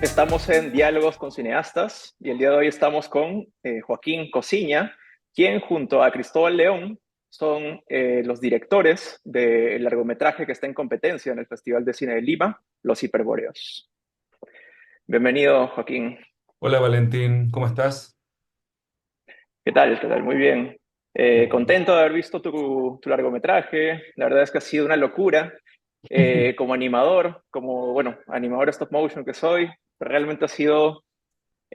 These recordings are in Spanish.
Estamos en Diálogos con Cineastas y el día de hoy estamos con Joaquín Cosiña, quien junto a Cristóbal León son los directores del largometraje que está en competencia en el Festival de Cine de Lima, Los Hiperbóreos. Bienvenido, Joaquín. Hola Valentín, ¿cómo estás? ¿Qué tal? ¿Qué tal? Muy bien. Contento de haber visto tu largometraje. La verdad es que ha sido una locura. Como animador, como, bueno, animador stop motion que soy, realmente ha sido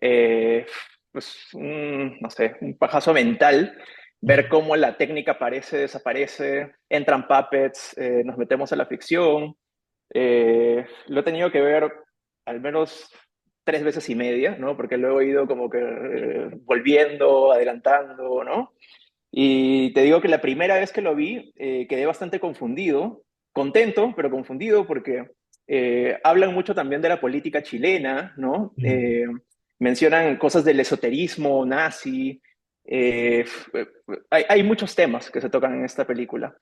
eh, pues no sé, un pajazo mental, ver cómo la técnica aparece, desaparece, entran puppets, nos metemos a la ficción. Lo he tenido que ver al menos 3 veces y media, ¿no? Porque luego he ido como que volviendo, adelantando, ¿no? Y te digo que la primera vez que lo vi quedé bastante confundido, contento, pero confundido porque hablan mucho también de la política chilena, ¿no? Mm. Mencionan cosas del esoterismo nazi. eh, hay muchos temas que se tocan en esta película.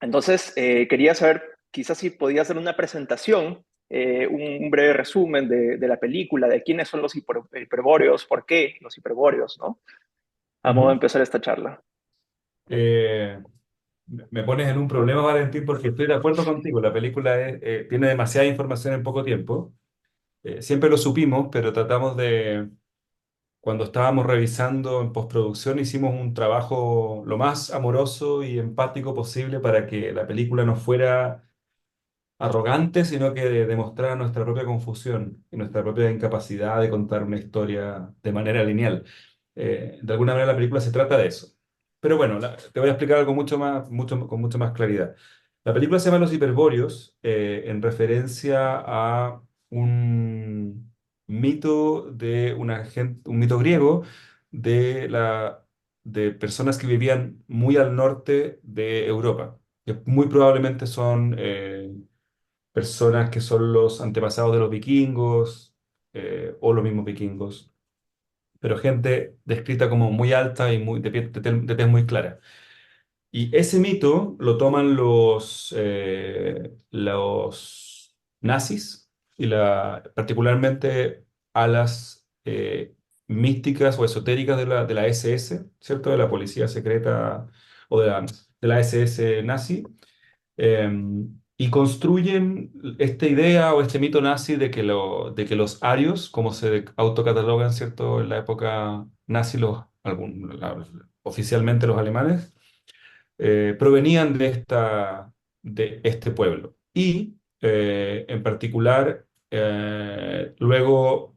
Entonces, quería saber quizás si podía hacer una presentación, un breve resumen de la película, de quiénes son los hiperbóreos, por qué los hiperbóreos, ¿no? A modo de Ujú. empezar esta charla. Eh, Me pones en un problema, Valentín, porque estoy de acuerdo contigo. La película tiene demasiada información en poco tiempo. Siempre lo supimos, pero cuando estábamos revisando en postproducción, hicimos un trabajo lo más amoroso y empático posible para que la película no fuera arrogante, sino que demostrara nuestra propia confusión y nuestra propia incapacidad de contar una historia de manera lineal. De alguna manera la película se trata de eso. Pero bueno, te voy a explicar algo con mucho más claridad. La película se llama Los Hiperbóreos, en referencia a un mito un mito griego de de personas que vivían muy al norte de Europa, que muy probablemente son personas que son los antepasados de los vikingos, o los mismos vikingos, pero gente descrita como muy alta y de tez muy clara. Y ese mito lo toman los nazis y particularmente a las místicas o esotéricas de de la SS, ¿cierto? De la policía secreta o de la SS nazi, y construyen esta idea o este mito nazi de de que los arios, como se autocatalogan, ¿cierto? En la época nazi, oficialmente los alemanes, provenían de este pueblo. Y en particular, luego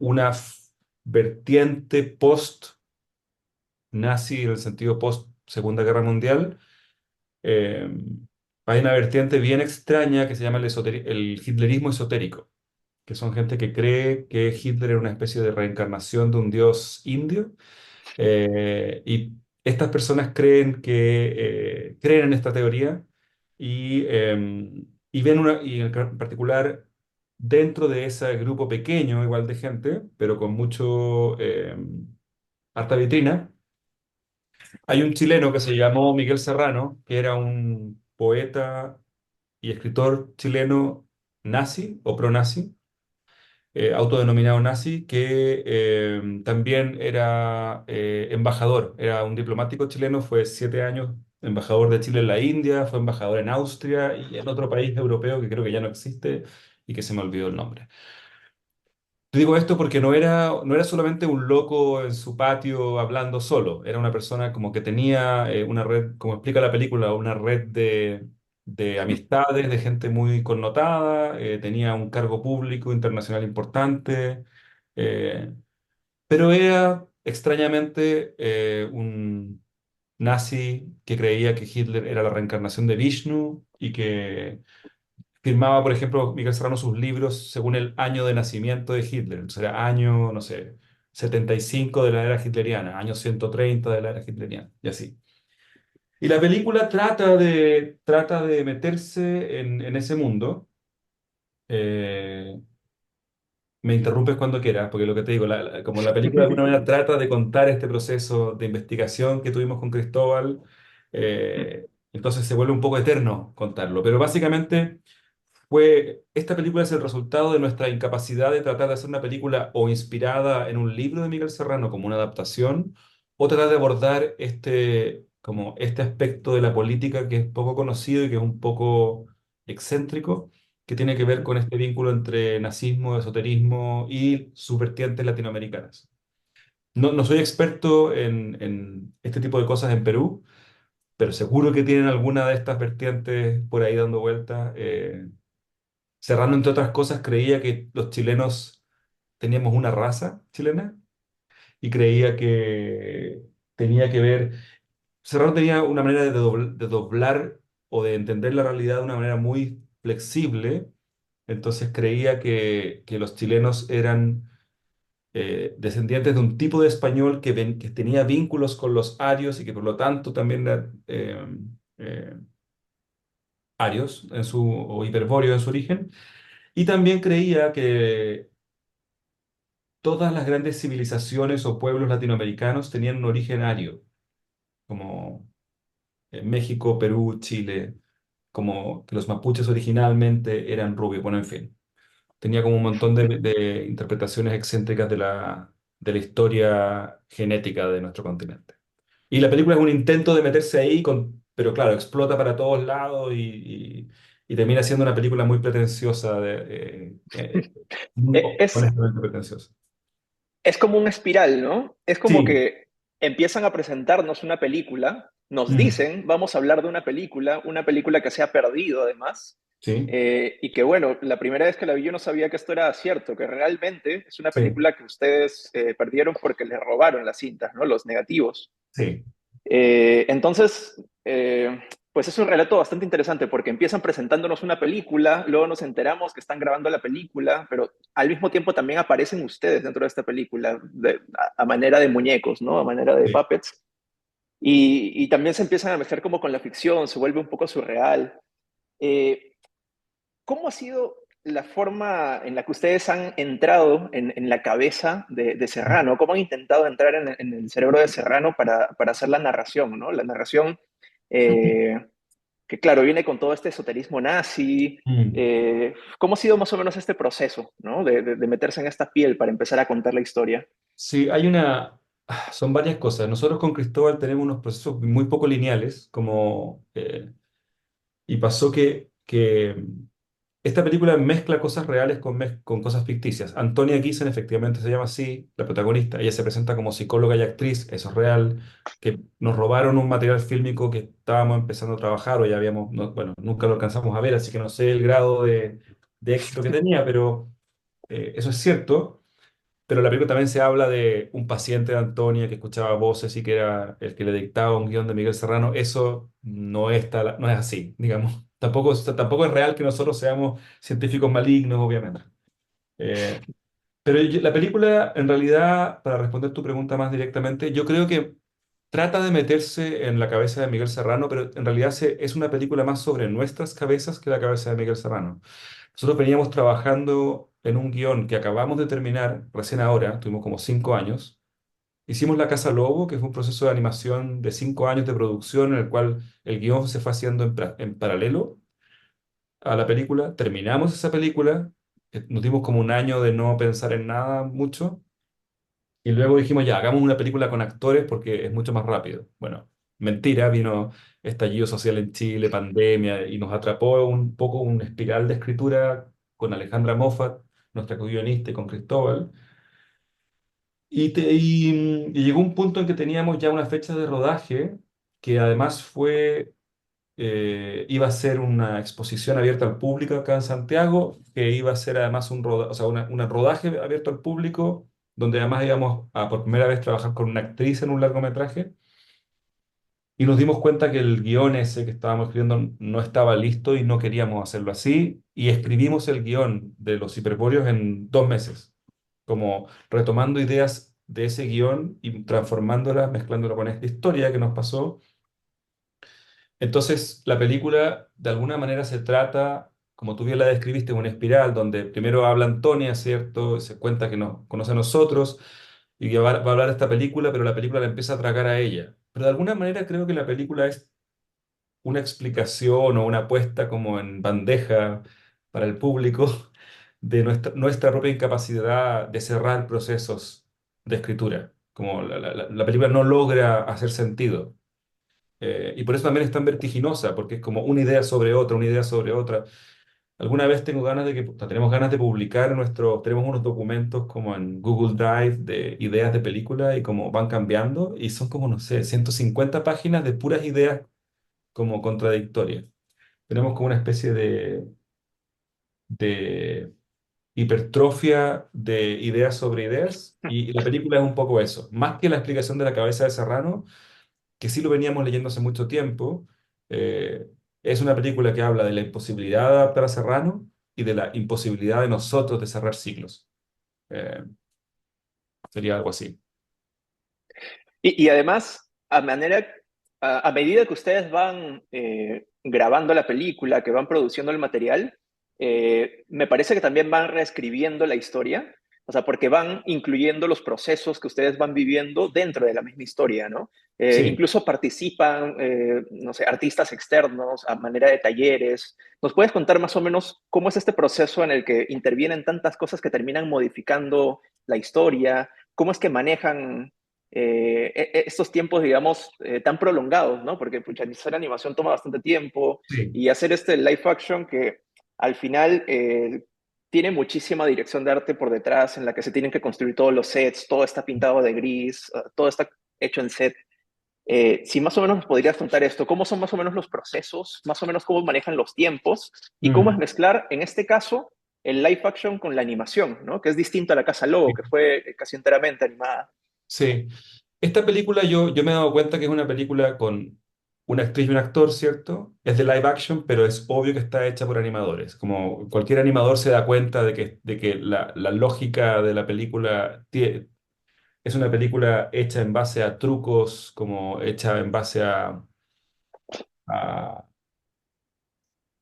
vertiente post-nazi, en el sentido post-Segunda Guerra Mundial. Hay una vertiente bien extraña que se llama el hitlerismo esotérico, que son gente que cree que Hitler era una especie de reencarnación de un dios indio. Y estas personas creen en esta teoría y ven y en particular dentro de ese grupo pequeño, igual de gente, pero con harta vitrina. Hay un chileno que se llamó Miguel Serrano, que era un poeta y escritor chileno nazi o pro-nazi, autodenominado nazi, que también era embajador, era un diplomático chileno, fue 7 años embajador de Chile en la India, fue embajador en Austria y en otro país europeo que creo que ya no existe y que se me olvidó el nombre. Te digo esto porque no era solamente un loco en su patio hablando solo, era una persona como que tenía una red, como explica la película, una red de amistades, de gente muy connotada, tenía un cargo público internacional importante, eh, pero era extrañamente un nazi que creía que Hitler era la reencarnación de Vishnu y que firmaba, por ejemplo, Miguel Serrano sus libros según el año de nacimiento de Hitler. Entonces era año, no sé, 75 de la era hitleriana, año 130 de la era hitleriana, y así. Y la película trata de meterse en ese mundo. Eh, Me interrumpes cuando quieras, porque lo que te digo, como la película de alguna manera trata de contar este proceso de investigación que tuvimos con Cristóbal, entonces se vuelve un poco eterno contarlo. Pero básicamente esta película es el resultado de nuestra incapacidad de tratar de hacer una película o inspirada en un libro de Miguel Serrano como una adaptación, o tratar de abordar como este aspecto de la política que es poco conocido y que es un poco excéntrico, que tiene que ver con este vínculo entre nazismo, esoterismo y sus vertientes latinoamericanas. No soy experto en este tipo de cosas en Perú, pero seguro que tienen alguna de estas vertientes por ahí dando vueltas. Serrano, entre otras cosas, creía que los chilenos teníamos una raza chilena y creía que tenía que ver. Serrano tenía una manera de doblar o de entender la realidad de una manera muy flexible, entonces creía que los chilenos eran descendientes de un tipo de español que tenía vínculos con los arios y que por lo tanto también era eh, arios o hiperbóreos en su origen. Y también creía que todas las grandes civilizaciones o pueblos latinoamericanos tenían un origen ario, como México, Perú, Chile, como que los mapuches originalmente eran rubios, bueno, en fin. Tenía como un montón de interpretaciones excéntricas de la historia genética de nuestro continente. Y la película es un intento de meterse ahí, pero claro, explota para todos lados y termina siendo una película muy pretenciosa, muy Es, honestamente pretenciosa. es como una espiral, ¿no? Es como Sí, que empiezan a presentarnos una película, nos mm, dicen, vamos a hablar de una película que se ha perdido además, sí, y que bueno, la primera vez que la vi yo no sabía que esto era cierto, que realmente es una sí, película que ustedes perdieron porque les robaron las cintas, ¿no? Los negativos. sí. Entonces, pues es un relato bastante interesante porque empiezan presentándonos una película, luego nos enteramos que están grabando la película, pero al mismo tiempo también aparecen ustedes dentro de esta película a manera de muñecos, ¿no? A manera de Sí. puppets. Y también se empiezan a mezclar como con la ficción, se vuelve un poco surreal. Eh, ¿Cómo ha sido la forma en la que ustedes han entrado en la cabeza de Serrano? ¿Cómo han intentado entrar en el cerebro de Serrano para hacer la narración, ¿no? La narración eh, que, claro, viene con todo este esoterismo nazi. Mm. ¿Cómo ha sido más o menos este proceso, ¿no? De meterse en esta piel para empezar a contar la historia? Sí, son varias cosas. Nosotros con Cristóbal tenemos unos procesos muy poco lineales, y pasó que esta película mezcla cosas reales con cosas ficticias. Antonia Guisen efectivamente se llama así, la protagonista. Ella se presenta como psicóloga y actriz, eso es real, que nos robaron un material fílmico que estábamos empezando a trabajar o ya habíamos, bueno, nunca lo alcanzamos a ver, así que no sé el grado de éxito que tenía, pero eso es cierto. Pero en la película también se habla de un paciente de Antonia que escuchaba voces y que era el que le dictaba un guión de Miguel Serrano. Eso no es así, digamos. Tampoco es real que nosotros seamos científicos malignos, obviamente. Eh, pero la película, en realidad, para responder tu pregunta más directamente, yo creo que trata de meterse en la cabeza de Miguel Serrano, pero en realidad es una película más sobre nuestras cabezas que la cabeza de Miguel Serrano. Nosotros veníamos trabajando en un guión que acabamos de terminar recién ahora, tuvimos como 5 años. Hicimos La Casa Lobo, que fue un proceso de animación de 5 años de producción en el cual el guión se fue haciendo en paralelo a la película. Terminamos esa película, nos dimos como un año de no pensar en nada mucho y luego dijimos, ya, hagamos una película con actores porque es mucho más rápido. Bueno, mentira, vino estallido social en Chile, pandemia, y nos atrapó un poco una espiral de escritura con Alejandra Moffat, nuestra guionista, y con Cristóbal. Y llegó un punto en que teníamos ya una fecha de rodaje que además iba a ser una exposición abierta al público acá en Santiago, que iba a ser además o sea, un rodaje abierto al público, donde además íbamos a por primera vez trabajar con una actriz en un largometraje, y nos dimos cuenta que el guión ese que estábamos escribiendo no estaba listo y no queríamos hacerlo así, y escribimos el guión de Los Hiperbóreos en 2 meses, como retomando ideas de ese guión y transformándolas, mezclándola con esta historia que nos pasó. Entonces, la película de alguna manera se trata, como tú bien la describiste, una espiral donde primero habla Antonia, ¿cierto? Se cuenta que nos conoce a nosotros y que va a hablar de esta película, pero la película la empieza a tragar a ella. Pero de alguna manera creo que la película es una explicación o una puesta como en bandeja para el público de nuestra propia incapacidad de cerrar procesos de escritura. Como la película no logra hacer sentido. Y por eso también es tan vertiginosa, porque es como una idea sobre otra, una idea sobre otra. Alguna vez tengo ganas de que, o sea, tenemos ganas de publicar tenemos unos documentos como en Google Drive de ideas de película y como van cambiando y son como, no sé, 150 páginas de puras ideas como contradictorias. Tenemos como una especie de hipertrofia de ideas sobre ideas y la película es un poco eso. Más que la explicación de la cabeza de Serrano, que sí lo veníamos leyendo hace mucho tiempo, eh, es una película que habla de la imposibilidad de adaptar a Serrano y de la imposibilidad de nosotros de cerrar ciclos. Eh, Sería algo así. Y además, a medida que ustedes van grabando la película, que van produciendo el material, me parece que también van reescribiendo la historia, o sea, porque van incluyendo los procesos que ustedes van viviendo dentro de la misma historia, ¿no? Sí, Incluso participan, no sé, artistas externos a manera de talleres. ¿Nos puedes contar más o menos cómo es este proceso en el que intervienen tantas cosas que terminan modificando la historia? ¿Cómo es que manejan estos tiempos, digamos, tan prolongados, ¿no? Porque pucha, hacer animación toma bastante tiempo sí. y hacer este live action que al final tiene muchísima dirección de arte por detrás en la que se tienen que construir todos los sets, todo está pintado de gris, todo está hecho en set. Si más o menos nos podrías contar esto, ¿cómo son más o menos los procesos? Más o menos cómo manejan los tiempos y cómo es Mm, mezclar, en este caso, el live action con la animación, ¿no? Que es distinto a la Casa Lobo, sí. que fue casi enteramente animada. Sí. Esta película yo me he dado cuenta que es una película con una actriz y un actor, ¿cierto? Es de live action, pero es obvio que está hecha por animadores. Como cualquier animador se da cuenta de que la lógica de la película es una película hecha en base a trucos, como hecha en base a-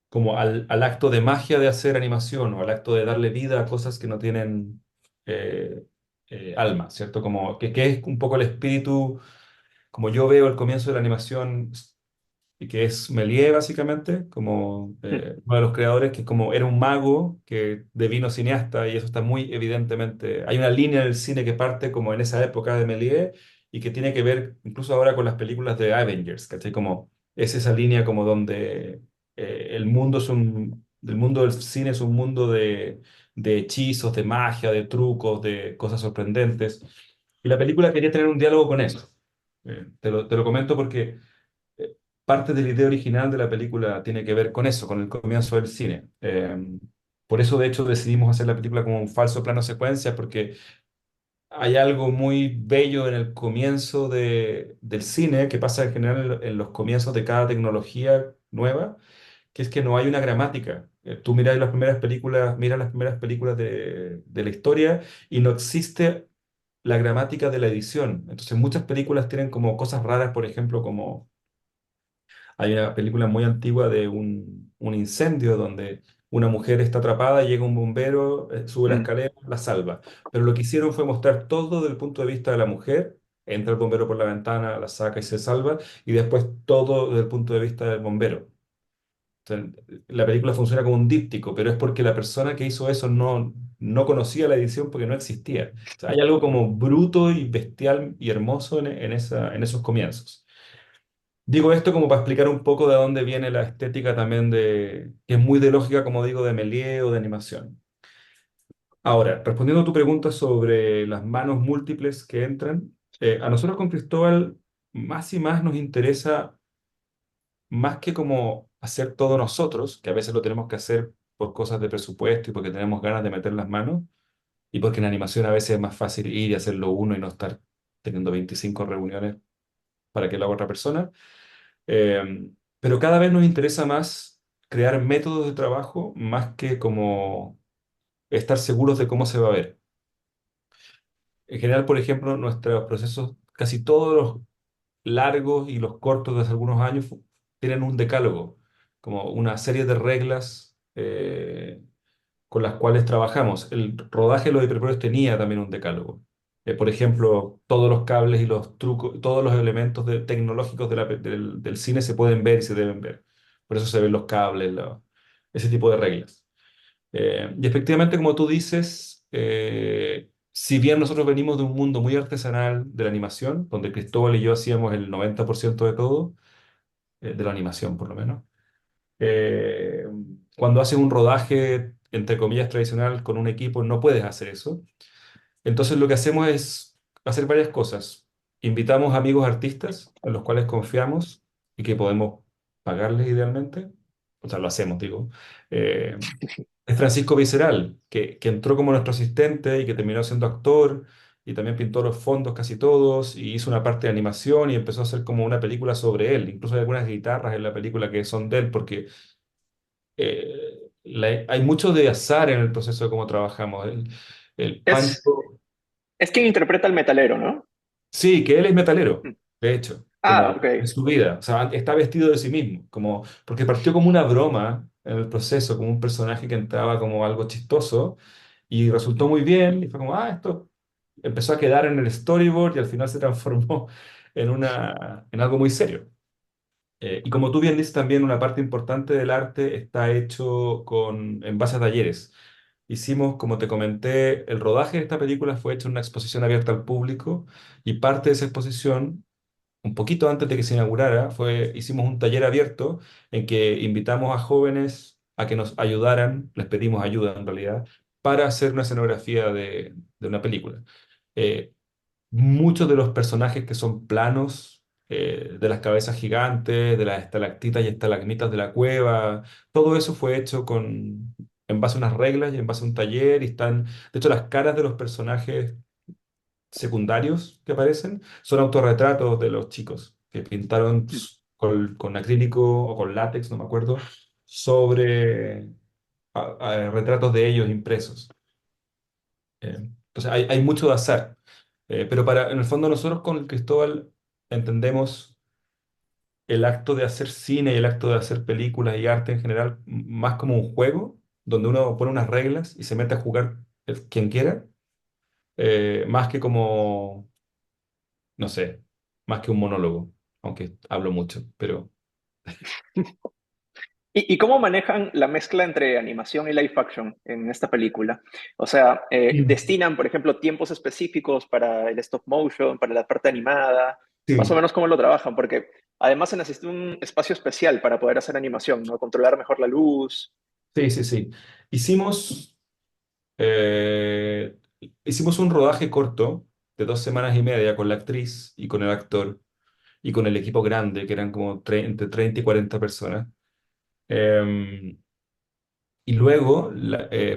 como al acto de magia de hacer animación o al acto de darle vida a cosas que no tienen eh, alma, ¿cierto? Como que es un poco el espíritu, como yo veo el comienzo de la animación, y que es Méliès básicamente, como uno de los creadores, que como era un mago que devino cineasta, y eso está muy evidentemente, hay una línea en el cine que parte como en esa época de Méliès, y que tiene que ver incluso ahora con las películas de Avengers, ¿cachai? Como es esa línea como donde el mundo del cine es un mundo de hechizos, de magia, de trucos, de cosas sorprendentes, y la película quería tener un diálogo con eso. Te lo comento porque parte de la idea original de la película tiene que ver con eso, con el comienzo del cine. Por eso, de hecho, decidimos hacer la película como un falso plano secuencia, porque hay algo muy bello en el comienzo del cine, que pasa en general en los comienzos de cada tecnología nueva, que es que no hay una gramática. Tú miras las primeras películas de la historia y no existe la gramática de la edición. Entonces, muchas películas tienen como cosas raras, por ejemplo, como hay una película muy antigua de un incendio donde una mujer está atrapada, llega un bombero, sube la Mm. escalera, la salva. Pero lo que hicieron fue mostrar todo desde el punto de vista de la mujer. Entra el bombero por la ventana, la saca y se salva, y después todo desde el punto de vista del bombero. Entonces, la película funciona como un díptico, pero es porque la persona que hizo eso no conocía la edición porque no existía. O sea, hay algo como bruto y bestial y hermoso en esos comienzos. Digo esto como para explicar un poco de dónde viene la estética también que es muy de lógica, como digo, de Méliès o de animación. Ahora, respondiendo a tu pregunta sobre las manos múltiples que entran, a nosotros con Cristóbal más y más nos interesa, más que como hacer todo nosotros, que a veces lo tenemos que hacer por cosas de presupuesto y porque tenemos ganas de meter las manos, y porque en animación a veces es más fácil ir y hacerlo uno y no estar teniendo 25 reuniones para que lo haga otra persona. Pero cada vez nos interesa más crear métodos de trabajo más que como estar seguros de cómo se va a ver. En general, por ejemplo, nuestros procesos, casi todos los largos y los cortos de hace algunos años tienen un decálogo, como una serie de reglas con las cuales trabajamos. El rodaje de los hiperpoderes tenía también un decálogo. Por ejemplo, todos los cables y los trucos, todos los elementos tecnológicos del cine se pueden ver y se deben ver. Por eso se ven los cables, ese tipo de reglas. Y efectivamente, como tú dices, si bien nosotros venimos de un mundo muy artesanal de la animación, donde Cristóbal y yo hacíamos el 90% de todo, de la animación por lo menos, eh, cuando haces un rodaje, entre comillas, tradicional con un equipo, no puedes hacer eso. Entonces lo que hacemos es hacer varias cosas. Invitamos amigos artistas en los cuales confiamos y que podemos pagarles idealmente. O sea, lo hacemos, digo. Eh, es Francisco Visceral, que entró como nuestro asistente y que terminó siendo actor y también pintó los fondos casi todos y hizo una parte de animación y empezó a hacer como una película sobre él. Incluso hay algunas guitarras en la película que son de él porque hay mucho de azar en el proceso de cómo trabajamos. El Es, Pancho. es quien interpreta al metalero, ¿no? Sí, que él es metalero, Mm. de hecho, Ah, como ok. en su vida. O sea, está vestido de sí mismo, como, porque partió como una broma en el proceso, como un personaje que entraba como algo chistoso y resultó muy bien y fue como, esto empezó a quedar en el storyboard y al final se transformó en algo muy serio. Y como tú bien dices, también una parte importante del arte está hecho en base a talleres. Hicimos, como te comenté, el rodaje de esta película fue hecho en una exposición abierta al público y parte de esa exposición, un poquito antes de que se inaugurara, hicimos un taller abierto en que invitamos a jóvenes a que nos ayudaran, les pedimos ayuda en realidad, para hacer una escenografía de una película. Eh, Muchos de los personajes que son planos, de las cabezas gigantes, de las estalactitas y estalagmitas de la cueva, todo eso fue hecho en base a unas reglas y en base a un taller y están, de hecho las caras de los personajes secundarios que aparecen son autorretratos de los chicos que pintaron Mm. con acrílico o con látex, no me acuerdo, sobre retratos de ellos impresos. Entonces hay mucho de azar. Pero en el fondo nosotros con Cristóbal entendemos el acto de hacer cine y el acto de hacer películas y arte en general más como un juego, donde uno pone unas reglas y se mete a jugar quien quiera, más que como, no sé, más que un monólogo, aunque hablo mucho, pero... ¿Y cómo manejan la mezcla entre animación y live action en esta película? O sea, Mm. ¿destinan, por ejemplo, tiempos específicos para el stop motion, para la parte animada? Más o Sí, menos cómo lo trabajan, porque además se necesita un espacio especial para poder hacer animación, ¿no? Controlar mejor la luz. sí, sí, sí. Hicimos, eh, hicimos un rodaje corto de 2 semanas y media con la actriz y con el actor y con el equipo grande, que eran como entre 30 y 40 personas. Eh, y luego,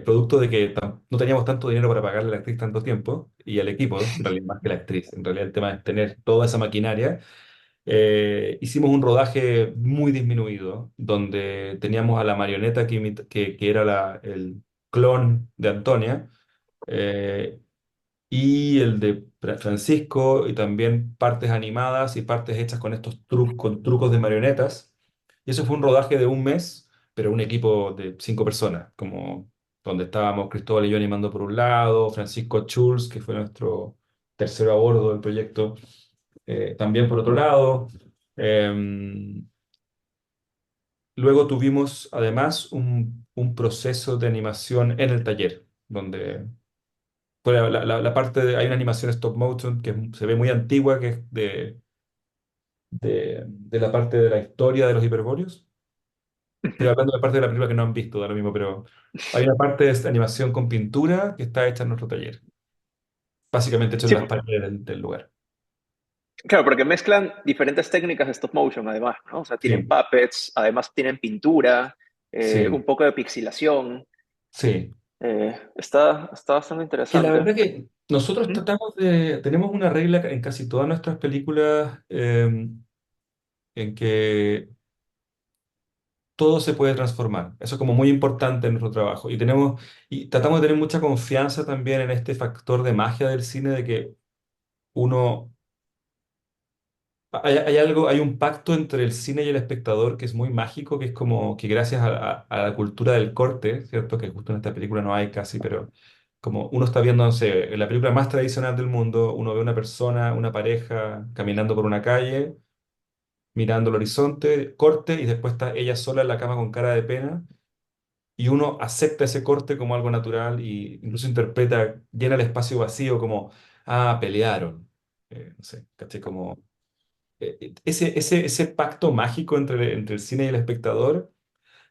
producto de que no teníamos tanto dinero para pagarle a la actriz tanto tiempo, y al equipo, en realidad más que la actriz, en realidad el tema es tener toda esa maquinaria, hicimos un rodaje muy disminuido, donde teníamos a la marioneta que era el clon de Antonia, eh, y el de Francisco, y también partes animadas y partes hechas con con trucos de marionetas. Y eso fue un rodaje de un mes, pero un equipo de 5 personas, como donde estábamos Cristóbal y yo animando por un lado, Francisco Schulz, que fue nuestro tercero a bordo del proyecto, también por otro lado. Em, Luego tuvimos además un proceso de animación en el taller, donde pues la parte hay una animación stop motion que se ve muy antigua, que es de la parte de la historia de los hiperbóreos. Estoy hablando de la parte de la película que no han visto, da lo mismo, pero hay una parte de esta animación con pintura que está hecha en nuestro taller, básicamente hecho en Sí, las paredes del lugar. claro, porque mezclan diferentes técnicas de stop motion, además, ¿no? O sea, tienen Sí, puppets, además tienen pintura, un sí, poco de pixelación. sí. Está bastante Que la interesante. verdad que nosotros Ujú. tenemos una regla en casi todas nuestras películas, en que todo se puede transformar. Eso es como muy importante en nuestro trabajo. Y tratamos de tener mucha confianza también en este factor de magia del cine, de que uno, hay un pacto entre el cine y el espectador que es muy mágico, que es como que gracias a la cultura del corte, ¿cierto? Que justo en esta película no hay casi, pero como uno está viendo, no sé, en la película más tradicional del mundo, uno ve una persona, una pareja caminando por una calle, mirando el horizonte, corte, y después está ella sola en la cama con cara de pena y uno acepta ese corte como algo natural y incluso interpreta, llena el espacio vacío como, ah, pelearon. No sé, ¿cachai? Como ese pacto mágico entre el cine y el espectador,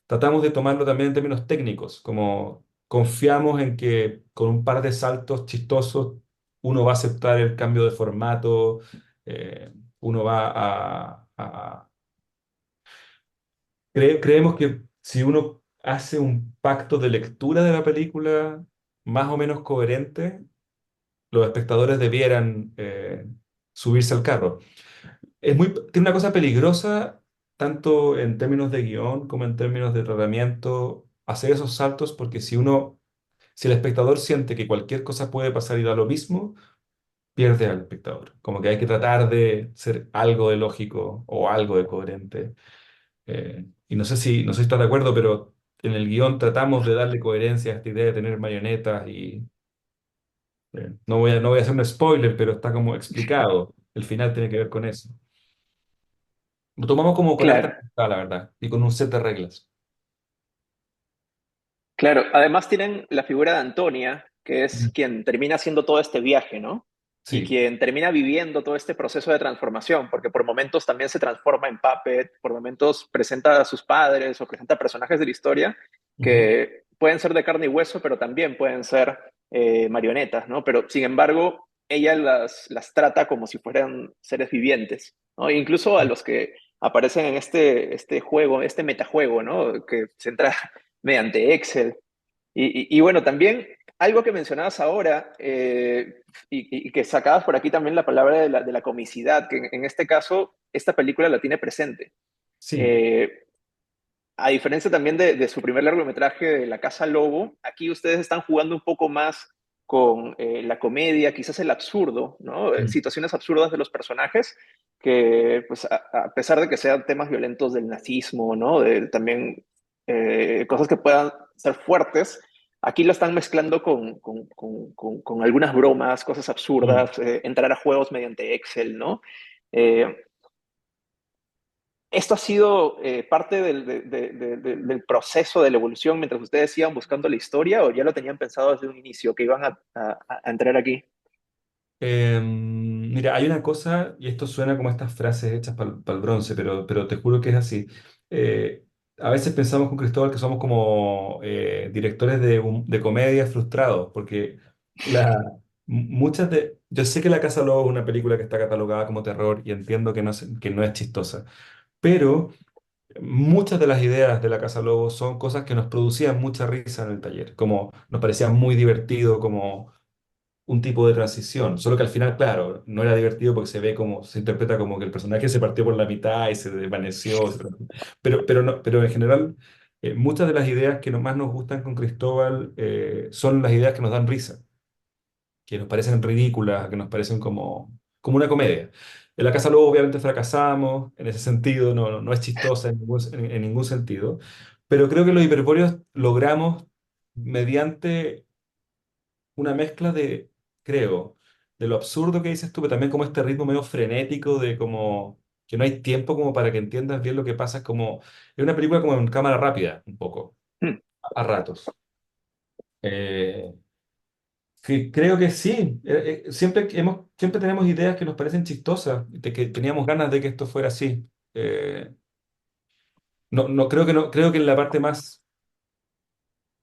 tratamos de tomarlo también en términos técnicos, como confiamos en que con un par de saltos chistosos uno va a aceptar el cambio de formato, uno va creemos que si uno hace un pacto de lectura de la película más o menos coherente, los espectadores debieran subirse al carro. Tiene una cosa peligrosa, tanto en términos de guión como en términos de tratamiento, hacer esos saltos, porque si el espectador siente que cualquier cosa puede pasar y da lo mismo, pierde al espectador. Como que hay que tratar de ser algo de lógico o algo de coherente. Y no sé si estás de acuerdo, pero en el guión tratamos de darle coherencia a esta idea de tener marionetas y no voy a hacer un spoiler, pero está como explicado. El final tiene que ver con eso. Lo tomamos como con harta Claro. libertad, la verdad, y con un set de reglas. Claro, además tienen la figura de Antonia, que es Mm. quien termina haciendo todo este viaje, ¿no? Y Sí. quien termina viviendo todo este proceso de transformación, porque por momentos también se transforma en puppet, por momentos presenta a sus padres o presenta personajes de la historia Ujú. que pueden ser de carne y hueso, pero también pueden ser marionetas, ¿no? Pero sin embargo, ella las trata como si fueran seres vivientes, ¿no? E incluso a los que aparecen en este juego, este metajuego, ¿no? Que se entra mediante Excel. Y bueno, también algo que mencionabas ahora, y que sacabas por aquí también la palabra de la comicidad, que en este caso esta película la tiene presente. Sí. Eh, a diferencia también de su primer largometraje de La Casa Lobo, aquí ustedes están jugando un poco más con la comedia, quizás el absurdo, ¿no? Mm. Situaciones absurdas de los personajes, que pues a pesar de que sean temas violentos del nazismo, ¿no? También cosas que puedan ser fuertes, aquí lo están mezclando con algunas bromas, cosas Mm. absurdas, entrar a juegos mediante Excel, ¿no? Eh, ¿Esto ha sido parte del proceso de la evolución mientras ustedes iban buscando la historia o ya lo tenían pensado desde un inicio que iban a entrar aquí? Mira, hay una cosa, y esto suena como estas frases hechas para el bronce, pero te juro que es así. Eh, a veces pensamos con Cristóbal que somos como directores de comedia frustrados, porque yo sé que La Casa Lobo es una película que está catalogada como terror y entiendo que no es chistosa, pero muchas de las ideas de La Casa Lobo son cosas que nos producían mucha risa en el taller, como nos parecía muy divertido, como un tipo de transición, solo que al final, claro, no era divertido porque se interpreta como que el personaje se partió por la mitad y se desvaneció, pero, no, pero en general, muchas de las ideas que más nos gustan con Cristóbal son las ideas que nos dan risa, que nos parecen ridículas, que nos parecen como una comedia. En La Casa Lobo obviamente fracasamos en ese sentido, no es chistosa en ningún sentido, pero creo que los hiperbóreos logramos mediante una mezcla creo, de lo absurdo que dices tú, pero también como este ritmo medio frenético de como que no hay tiempo como para que entiendas bien lo que pasa. Es una película como en cámara rápida, un poco, Hmm, a ratos. Eh, creo que sí. Siempre tenemos ideas que nos parecen chistosas, de que teníamos ganas de que esto fuera así. Creo que en la parte más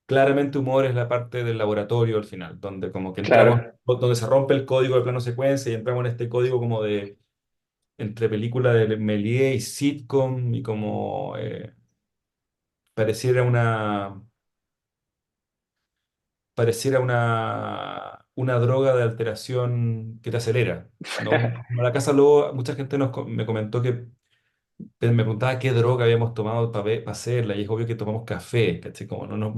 claramente humor es la parte del laboratorio al final, donde como que entramos, claro. donde se rompe el código de plano secuencia y entramos en este código como de entre película de Méliès y sitcom y como pareciera una pareciera una droga de alteración que te acelera, ¿no? Como La Casa Lobo, mucha gente me comentó me preguntaba qué droga habíamos tomado para hacerla, y es obvio que tomamos café, ¿cachai? Como no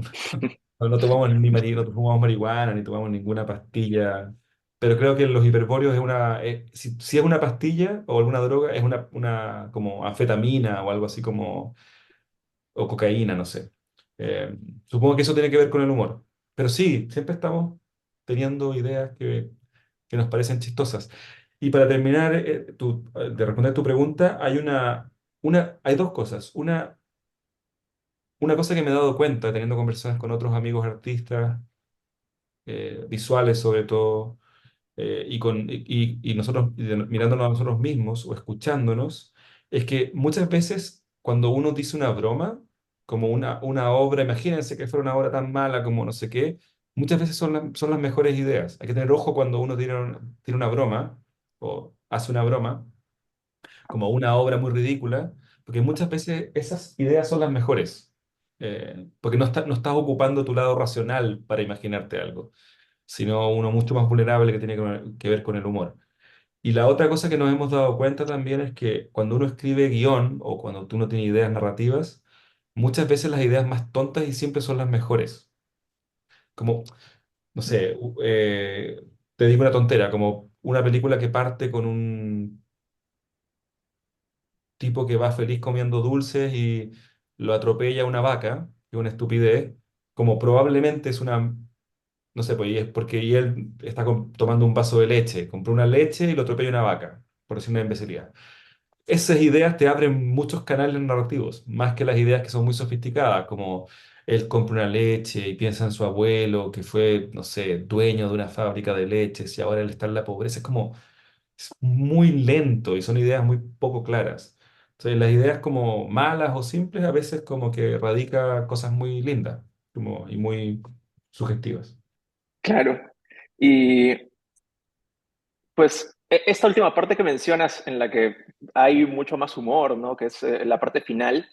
tomamos no fumamos marihuana, ni tomamos ninguna pastilla, pero creo que los hiperbóreos si es una pastilla o alguna droga, es una como anfetamina o algo así como, o cocaína, no sé. Eh, Supongo que eso tiene que ver con el humor, pero sí, siempre estamos teniendo ideas que nos parecen chistosas. Y para terminar de responder tu pregunta, hay dos cosas. Una, una cosa que me he dado cuenta teniendo conversaciones con otros amigos artistas, visuales sobre todo, y nosotros mirándonos a nosotros mismos o escuchándonos, es que muchas veces cuando uno dice una broma, como una obra, imagínense que fuera una obra tan mala como no sé qué, muchas veces son las mejores ideas. Hay que tener ojo cuando uno tiene una broma o hace una broma, como una obra muy ridícula, porque muchas veces esas ideas son las mejores. Porque no estás ocupando tu lado racional para imaginarte algo, sino uno mucho más vulnerable que tiene que ver con el humor. Y la otra cosa que nos hemos dado cuenta también es que cuando uno escribe guión o cuando tú no tienes ideas narrativas, muchas veces las ideas más tontas y siempre son las mejores. Como, no sé, te digo una tontera, como una película que parte con un tipo que va feliz comiendo dulces y lo atropella una vaca, que es una estupidez, como probablemente es una. No sé, pues y es porque y él está tomando un vaso de leche, compró una leche y lo atropella una vaca, por decir una imbecilidad. Esas ideas te abren muchos canales narrativos, más que las ideas que son muy sofisticadas, como él compra una leche y piensa en su abuelo, que fue, no sé, dueño de una fábrica de leches y ahora él está en la pobreza. Es muy lento y son ideas muy poco claras. Entonces, las ideas como malas o simples a veces como que radica cosas muy lindas y muy sugestivas. Claro. Y pues esta última parte que mencionas en la que hay mucho más humor, ¿no? Que es la parte final,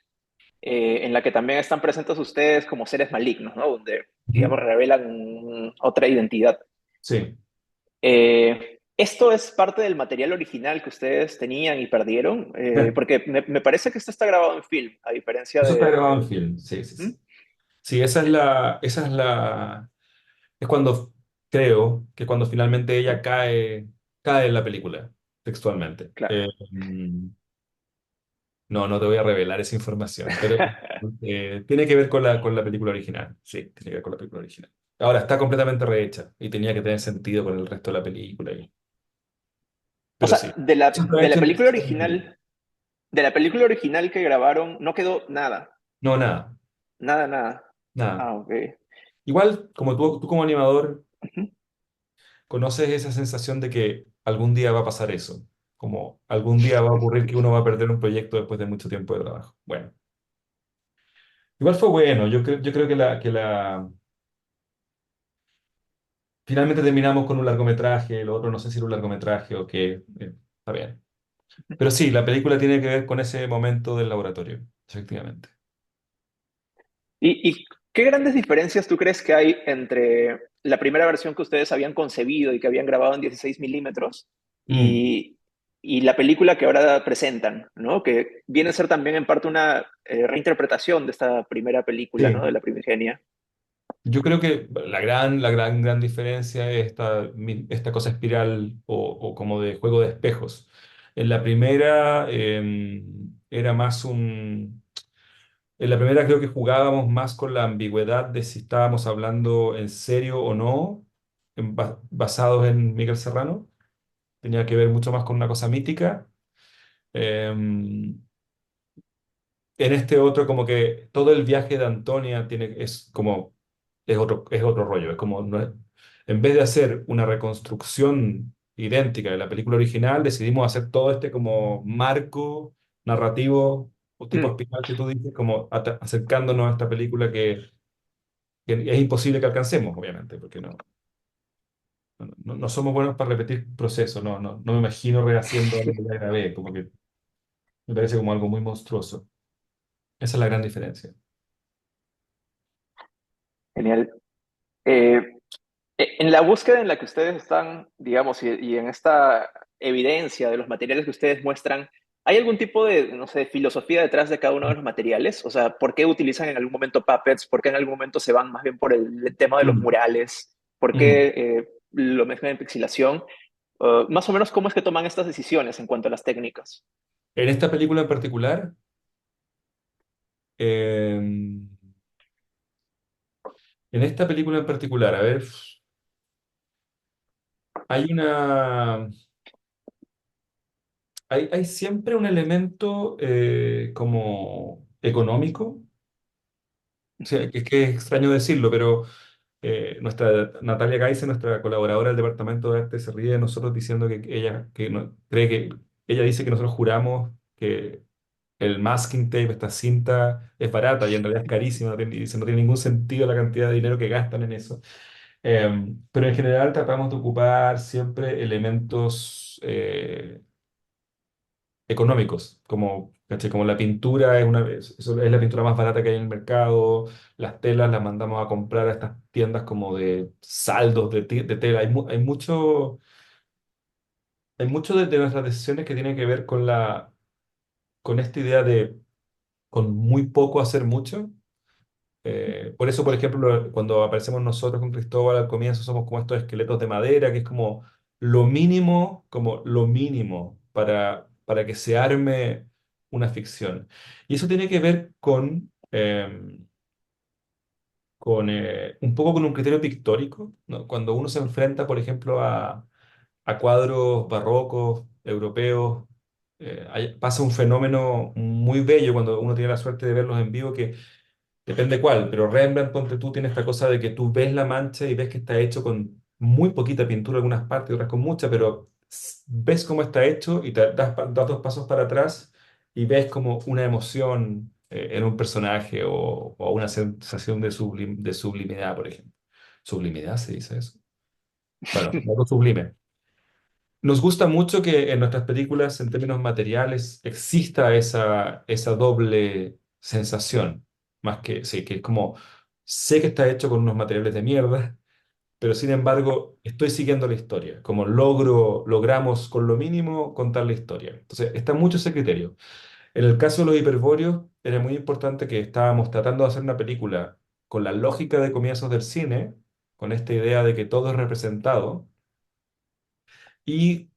en la que también están presentes ustedes como seres malignos, ¿no? Donde, digamos, Ujú. revelan otra identidad. Sí. ¿Esto es parte del material original que ustedes tenían y perdieron? Porque me parece que esto está grabado en film, a diferencia Eso está de... grabado en film, sí, sí, ¿Mm? sí. Sí, es cuando creo que cuando finalmente ella cae en la película, textualmente. Claro. No, no te voy a revelar esa información, pero tiene que ver con la película original. Sí, tiene que ver con la película original. Ahora, está completamente rehecha y tenía que tener sentido con el resto de la película. O Pero sea, sí. Eso está de la hecho película original, de la película original que grabaron, no quedó nada. No, nada, Nada, nada. nada. Ah, ok. Igual, como tú como animador, Ujú. conoces esa sensación de que algún día va a pasar eso, como algún día va a ocurrir que uno va a perder un proyecto después de mucho tiempo de trabajo. Bueno, igual fue bueno, yo creo finalmente terminamos con un largometraje, lo otro no sé si era un largometraje o qué, está bien. Pero sí, la película tiene que ver con ese momento del laboratorio, efectivamente. Y qué grandes diferencias tú crees que hay entre la primera versión que ustedes habían concebido y que habían grabado en 16 milímetros Mm, y la película que ahora presentan, ¿no? Que viene a ser también en parte una reinterpretación de esta primera película, ¿no? De sí, la primigenia. yo creo que la gran diferencia es esta cosa espiral o como de juego de espejos. En la primera era más un. En la primera creo que jugábamos más con la ambigüedad de si estábamos hablando en serio o no, basados en Miguel Serrano. Tenía que ver mucho más con una cosa mítica. Em, en este otro como que todo el viaje de Antonia es otro rollo, es como en vez de hacer una reconstrucción idéntica de la película original, decidimos hacer todo este como marco narrativo o tipo Mm, espiral que tú dices, como acercándonos a esta película que es imposible que alcancemos, obviamente, porque no somos buenos para repetir procesos, no me imagino rehaciendo algo que ya grabé, como que me parece como algo muy monstruoso. Esa es la gran diferencia. genial. Eh, en la búsqueda en la que ustedes están, digamos, y en esta evidencia de los materiales que ustedes muestran, ¿hay algún tipo de, no sé, filosofía detrás de cada uno de los materiales? O sea, ¿por qué utilizan en algún momento puppets? ¿Por qué en algún momento se van más bien por el tema de los Mm, murales? ¿Por mm. qué lo mezclan en pixilación? Más o menos, ¿cómo es que toman estas decisiones en cuanto a las técnicas? En esta película en particular, eh, a ver, hay una, hay siempre un elemento como económico Sí, es que es extraño decirlo, pero nuestra Natalia Gaize, nuestra colaboradora del Departamento de Arte, se ríe de nosotros diciendo que ella que no, cree que ella dice que nosotros juramos que el masking tape, esta cinta, es barata y en realidad es carísima, y dice, no tiene ningún sentido la cantidad de dinero que gastan en eso. Pero en general tratamos de ocupar siempre elementos económicos, como, ¿cachai? Como la pintura eso es la pintura más barata que hay en el mercado, las telas las mandamos a comprar a estas tiendas como de saldos de tela. Hay mucho de nuestras decisiones que tienen que ver con con esta idea de con muy poco hacer mucho. Por eso, por ejemplo, cuando aparecemos nosotros con Cristóbal al comienzo somos como estos esqueletos de madera, que es como lo mínimo para que se arme una ficción. Y eso tiene que ver con un poco con un criterio pictórico, ¿no? Cuando uno se enfrenta, por ejemplo, a cuadros barrocos, europeos, pasa un fenómeno muy bello cuando uno tiene la suerte de verlos en vivo que depende cuál, pero Rembrandt, ponte tú, tiene esta cosa de que tú ves la mancha y ves que está hecho con muy poquita pintura en algunas partes, otras con mucha, pero ves cómo está hecho y das dos pasos para atrás y ves como una emoción en un personaje o una sensación de sublimidad, por ejemplo. ¿Sublimidad se dice eso? Bueno, algo sublime. Nos gusta mucho que en nuestras películas, en términos materiales, exista esa doble sensación. Más que, sí, que es como, sé que está hecho con unos materiales de mierda, pero sin embargo, estoy siguiendo la historia. Como logramos con lo mínimo contar la historia. Entonces, está mucho ese criterio. En el caso de los hiperbóreos, era muy importante que estábamos tratando de hacer una película con la lógica de comienzos del cine, con esta idea de que todo es representado. Y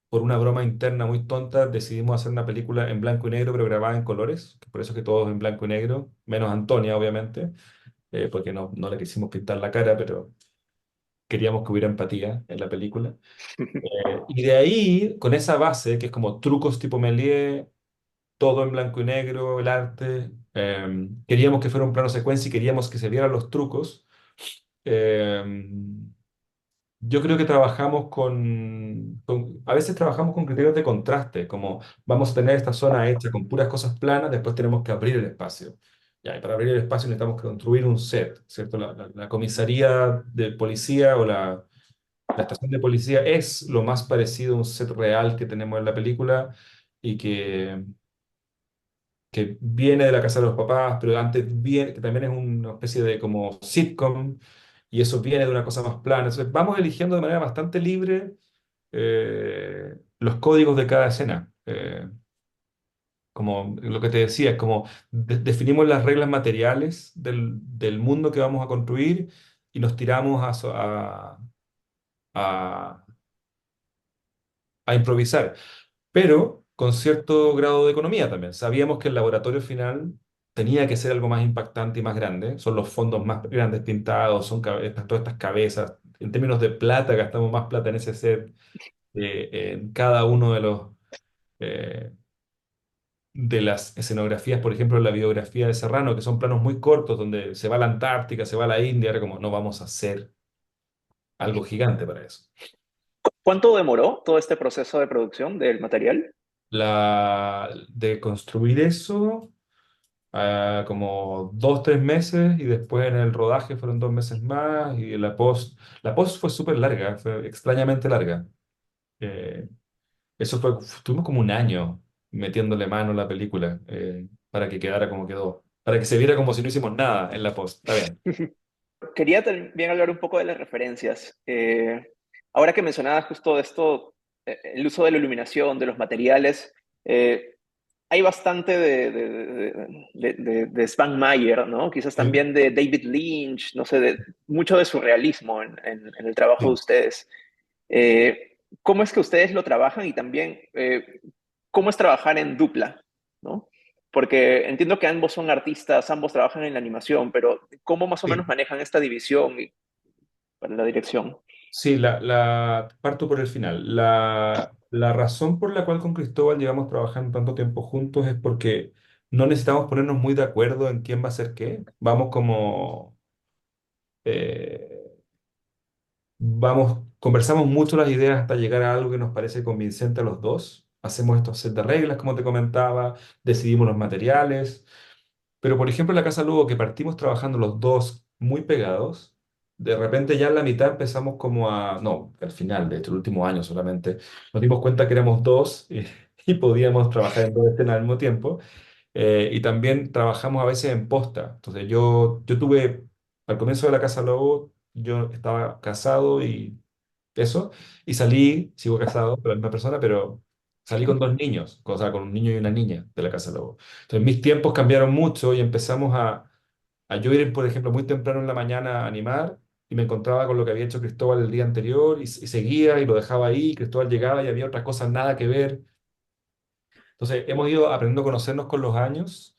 por una broma interna muy tonta, decidimos hacer una película en blanco y negro, pero grabada en colores, que por eso es que todo es en blanco y negro, menos Antonia, obviamente, porque no le quisimos pintar la cara, pero queríamos que hubiera empatía en la película. Y de ahí, con esa base, que es como trucos tipo Méliès, todo en blanco y negro, el arte, queríamos que fuera un plano secuencia y queríamos que se vieran los trucos. Eh, Yo creo que trabajamos a veces trabajamos con criterios de contraste, como vamos a tener esta zona hecha con puras cosas planas, después tenemos que abrir el espacio. Ya, y para abrir el espacio necesitamos que construir un set, ¿cierto? La comisaría de policía o la estación de policía es lo más parecido a un set real que tenemos en la película y que viene de la casa de los papás, pero antes viene, que también es una especie de como sitcom, y eso viene de una cosa más plana. Entonces vamos eligiendo de manera bastante libre los códigos de cada escena. Como lo que te decía, es como definimos las reglas materiales del mundo que vamos a construir y nos tiramos a, a improvisar, pero con cierto grado de economía también. Sabíamos que el laboratorio final tenía que ser algo más impactante y más grande. Son los fondos más grandes pintados, son todas estas cabezas. En términos de plata, gastamos más plata en ese set, en cada uno eh, de las escenografías, por ejemplo, la biografía de Serrano, que son planos muy cortos, donde se va a la Antártica, se va a la India, era como, no vamos a hacer algo gigante para eso. ¿Cuánto demoró todo este proceso de producción del material? De construir eso, como 2, 3 meses, y después en el rodaje fueron 2 meses más, y la post fue súper larga, fue extrañamente larga. Eh, Eso fue, tuvimos como un año metiéndole mano a la película para que quedara como quedó, para que se viera como si no hicimos nada en la post. Está bien. Quería también hablar un poco de las referencias. Ahora que mencionabas justo esto, el uso de la iluminación, de los materiales, eh, hay bastante de Sven Meyer, ¿no? Quizás Sí, también de David Lynch, no sé, mucho de surrealismo en el trabajo de sí. ustedes. ¿Cómo es que ustedes lo trabajan y también cómo es trabajar en dupla, ¿no? Porque entiendo que ambos son artistas, ambos trabajan en la animación, pero ¿cómo más o menos Sí, manejan esta división para la dirección? sí, parto por el final. La razón por la cual con Cristóbal llevamos trabajando tanto tiempo juntos es porque no necesitamos ponernos muy de acuerdo en quién va a hacer qué. Vamos como, eh, conversamos mucho las ideas hasta llegar a algo que nos parece convincente a los dos. Hacemos estos set de reglas, como te comentaba, decidimos los materiales. Pero, por ejemplo, en la Casa Lugo, que partimos trabajando los dos muy pegados, de repente ya en la mitad empezamos como a, no, al final, de hecho, el último año solamente, nos dimos cuenta que éramos dos y podíamos trabajar en dos escenas al mismo tiempo. Y también trabajamos a veces en posta. Entonces, yo tuve, al comienzo de la Casa Lobo, yo estaba casado y eso, y salí, sigo casado con la misma persona, pero salí con dos niños, o sea, con un niño y una niña de la Casa Lobo. Entonces, mis tiempos cambiaron mucho y empezamos a yo ir, por ejemplo, muy temprano en la mañana a animar. Y me encontraba con lo que había hecho Cristóbal el día anterior y seguía y lo dejaba ahí. Cristóbal llegaba y había otras cosas nada que ver. Entonces, hemos ido aprendiendo a conocernos con los años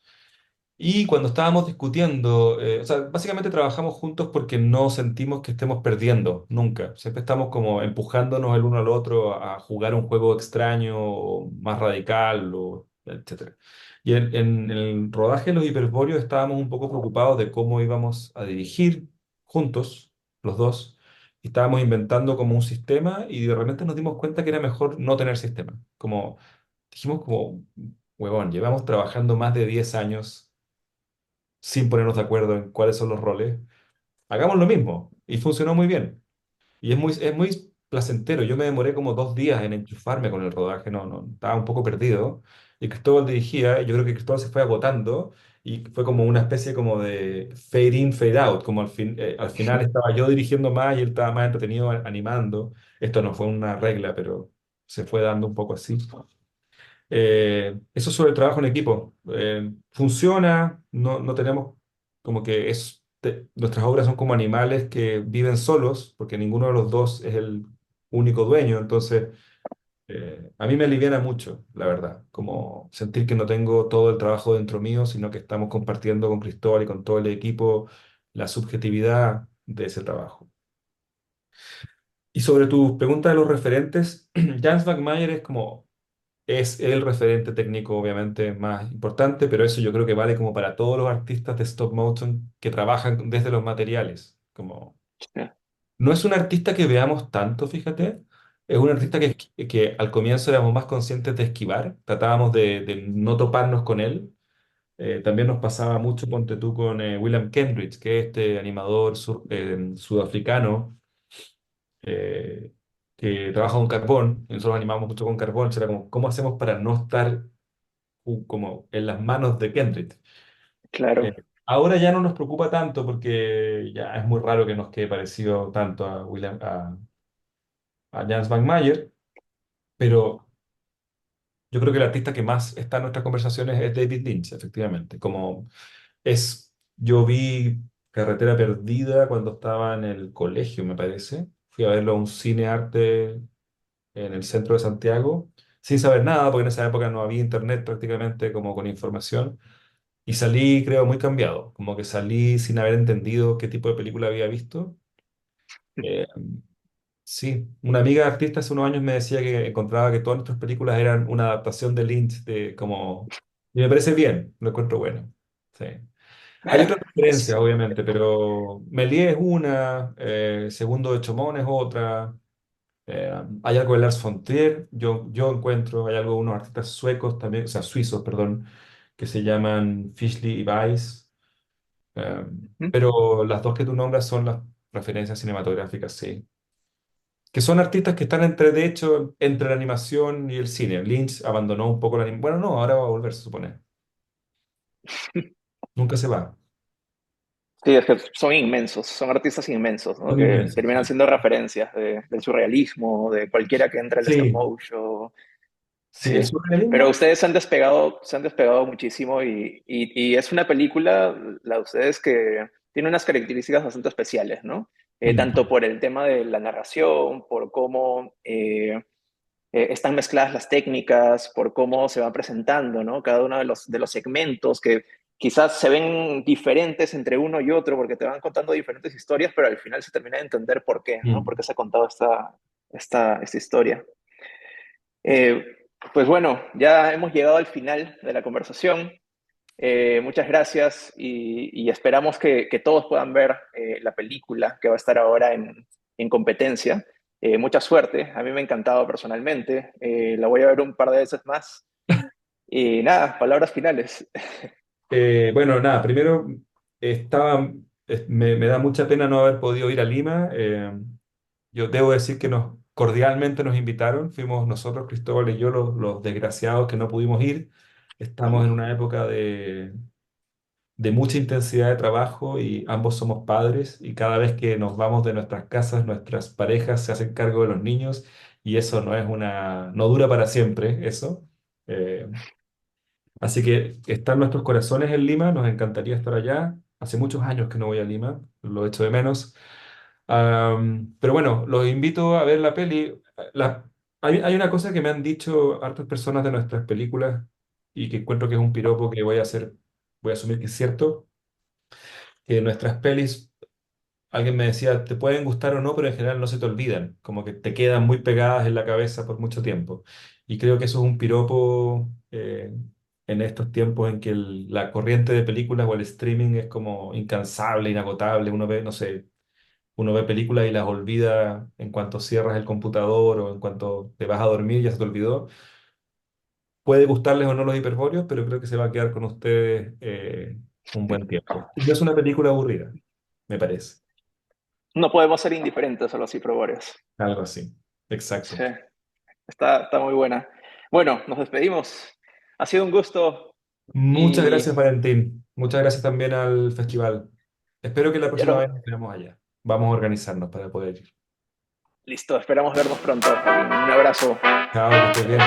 y cuando estábamos discutiendo, o sea, básicamente trabajamos juntos porque no sentimos que estemos perdiendo, nunca. Siempre estamos como empujándonos el uno al otro a jugar un juego extraño o más radical, o etcétera. Y en el rodaje de Los Hiperbóreos estábamos un poco preocupados de cómo íbamos a dirigir juntos, los dos, y estábamos inventando como un sistema y de repente nos dimos cuenta que era mejor no tener sistema. Como dijimos como, huevón, llevamos trabajando más de 10 años sin ponernos de acuerdo en cuáles son los roles, hagamos lo mismo. Y funcionó muy bien. Y es muy placentero. Yo me demoré como 2 días en enchufarme con el rodaje, no, estaba un poco perdido. Y Cristóbal dirigía, y yo creo que Cristóbal se fue agotando, y fue como una especie como de fade in, fade out, como al final estaba yo dirigiendo más y él estaba más entretenido animando. Esto no fue una regla, pero se fue dando un poco así. Eso sobre el trabajo en equipo. Funciona, no tenemos como que nuestras obras son como animales que viven solos, porque ninguno de los dos es el único dueño. Entonces, a mí me aliviana mucho, la verdad, como sentir que no tengo todo el trabajo dentro mío, sino que estamos compartiendo con Cristóbal y con todo el equipo la subjetividad de ese trabajo. Y sobre tu pregunta de los referentes, Jans Mayer es el referente técnico obviamente más importante, pero eso yo creo que vale como para todos los artistas de stop motion que trabajan desde los materiales. Como, Sí, no es un artista que veamos tanto, fíjate, es un artista que al comienzo éramos más conscientes de esquivar, tratábamos de no toparnos con él. También nos pasaba mucho, ponte tú, con William Kendrick, que es este animador sudafricano eh, que trabaja con carbón, y nosotros animamos mucho con carbón, será como, ¿cómo hacemos para no estar como en las manos de Kendrick? claro. Ahora ya no nos preocupa tanto porque ya es muy raro que nos quede parecido tanto a Jans Van Mayer, pero yo creo que el artista que más está en nuestras conversaciones es David Lynch, efectivamente. Yo vi Carretera Perdida cuando estaba en el colegio, me parece. Fui a verlo a un cine arte en el centro de Santiago, sin saber nada, porque en esa época no había internet prácticamente como con información. Y salí, creo, muy cambiado, como que salí sin haber entendido qué tipo de película había visto. Eh, sí, una amiga artista hace unos años me decía que encontraba que todas nuestras películas eran una adaptación de Lynch, y me parece bien, lo encuentro bueno. Sí. Hay otras referencias, obviamente, pero Méliès es una, Segundo de Chomón es otra. Hay algo de Lars von Trier, yo encuentro, hay algo de unos artistas suecos también, o sea, suizos, perdón, que se llaman Fischli y Weiss. Eh, pero las dos que tú nombras son las referencias cinematográficas, sí. Que son artistas que están entre, de hecho, entre la animación y el cine. Lynch abandonó un poco la animación. Bueno, no, ahora va a volver, se supone. Nunca se va. Sí, es que son inmensos, son artistas inmensos, ¿no? Son Que inmensos, terminan sí. siendo referencias del surrealismo, de cualquiera que entre al stop Sí, motion. sí, el Sí, pero surrealismo. ustedes se han despegado muchísimo y es una película, la de ustedes, que tiene unas características bastante especiales, ¿no? Tanto Mm, por el tema de la narración, por cómo están mezcladas las técnicas, por cómo se va presentando, ¿no? Cada uno de los segmentos que quizás se ven diferentes entre uno y otro porque te van contando diferentes historias, pero al final se termina de entender por qué, ¿no? Por mm. qué se ha contado esta historia. Eh, pues bueno, ya hemos llegado al final de la conversación. Muchas gracias y esperamos que todos puedan ver la película que va a estar ahora en competencia. Mucha suerte, a mí me ha encantado personalmente. La voy a ver un par de veces más. Y nada, palabras finales. Bueno, nada, primero estaba, me da mucha pena no haber podido ir a Lima. Yo debo decir que cordialmente nos invitaron. Fuimos nosotros, Cristóbal y yo, los desgraciados que no pudimos ir. Estamos en una época de mucha intensidad de trabajo y ambos somos padres y cada vez que nos vamos de nuestras casas, nuestras parejas se hacen cargo de los niños y eso no dura para siempre, eso. Eh, Así que están nuestros corazones en Lima, nos encantaría estar allá. Hace muchos años que no voy a Lima, lo echo de menos. Pero bueno, los invito a ver la peli. Hay una cosa que me han dicho hartas personas de nuestras películas y que encuentro que es un piropo que voy a asumir que es cierto, que nuestras pelis, alguien me decía, te pueden gustar o no, pero en general no se te olvidan, como que te quedan muy pegadas en la cabeza por mucho tiempo. Y creo que eso es un piropo en estos tiempos en que la corriente de películas o el streaming es como incansable, inagotable. Uno ve, no sé, uno ve películas y las olvida en cuanto cierras el computador o en cuanto te vas a dormir, ya se te olvidó. Puede gustarles o no los hiperbóreos, pero creo que se va a quedar con ustedes un buen tiempo. Y no es una película aburrida, me parece. No podemos ser indiferentes a los cifrobores. Algo así. Exacto. Sí, está muy buena. Bueno, nos despedimos. Ha sido un gusto Muchas y gracias, Valentín. Muchas gracias también al festival. Espero que la ya próxima vez nos veamos allá. Vamos a organizarnos para poder ir. listo, esperamos vernos pronto. Un abrazo. Chao, que estés bien.